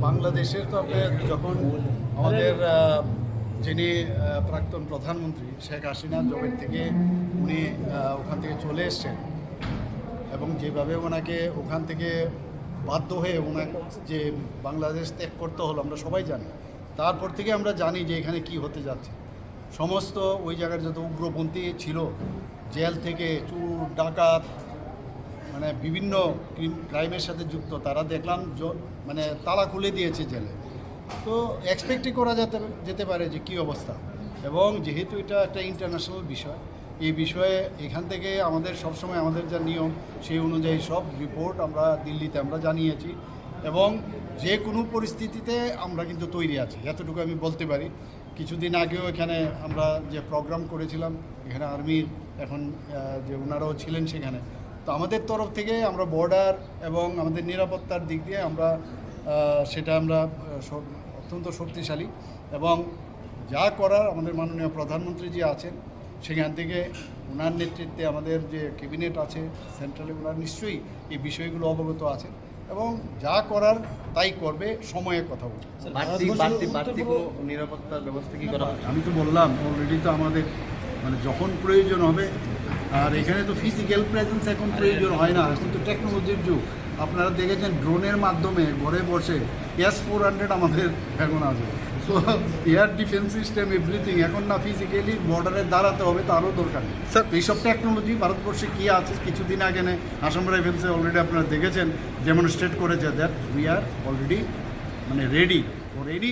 বাংলাদেশের তো আপনি যখন আমাদের যিনি প্রাক্তন প্রধানমন্ত্রী শেখ হাসিনা জবের থেকে উনি ওখান থেকে চলে এসছেন এবং যেভাবে ওনাকে ওখান থেকে বাধ্য হয়ে ওনাকে যে বাংলাদেশ ত্যাগ করতে হলো আমরা সবাই জানি। তারপর থেকে আমরা জানি যে এখানে কি হতে যাচ্ছে। সমস্ত ওই জায়গার যত উগ্রপন্থী ছিল, জেল থেকে চুর ডাকাত মানে বিভিন্ন ক্রাইমের সাথে যুক্ত, তারা দেখলাম মানে তালা খুলে দিয়েছে জেলে। তো এক্সপেক্টই করা যেতে পারে যে কী অবস্থা। এবং যেহেতু এটা একটা ইন্টারন্যাশনাল বিষয়, এই বিষয়ে এখান থেকে আমাদের সবসময় আমাদের যা নিয়ম সেই অনুযায়ী সব রিপোর্ট আমরা দিল্লিতে আমরা জানিয়েছি এবং যে কোনো পরিস্থিতিতে আমরা কিন্তু তৈরি আছি, এতটুকু আমি বলতে পারি। কিছুদিন আগেও এখানে আমরা যে প্রোগ্রাম করেছিলাম, এখানে আর্মির এখন যে ওনারাও ছিলেন সেখানে, তো আমাদের তরফ থেকে আমরা বর্ডার এবং আমাদের নিরাপত্তার দিক দিয়ে আমরা সেটা আমরা অত্যন্ত শক্তিশালী এবং যা করার আমাদের মাননীয় প্রধানমন্ত্রী যে আছেন সেখান থেকে ওনার নেতৃত্বে আমাদের যে ক্যাবিনেট আছে সেন্ট্রালে, ওনার নিশ্চয়ই এই বিষয়গুলো অবগত আছে এবং যা করার তাই করবে, সময়ে কথা বলবে। নিরাপত্তার ব্যবস্থা কি করা হবে? আমি তো বললাম অলরেডি, তো আমাদের মানে যখন প্রয়োজন হবে, আর এখানে তো ফিজিক্যাল প্রেজেন্স এখন প্রয়োজন হয় না, এখন তো টেকনোলজির যুগ। আপনারা দেখেছেন ড্রোনের মাধ্যমে ঘরে বসে S-400 আমাদের এখন আছে। তো এয়ার ডিফেন্স সিস্টেম এভরিথিং, এখন না ফিজিক্যালি বর্ডারে দাঁড়াতে হবে, তারও দরকার নেই। এইসব টেকনোলজি ভারতবর্ষে কী আছে, কিছুদিন আগে আসাম রাইফেলসে অলরেডি আপনারা দেখেছেন ডেমনস্ট্রেট করেছে দ্যাট উই আর অলরেডি মানে রেডি ফর এনি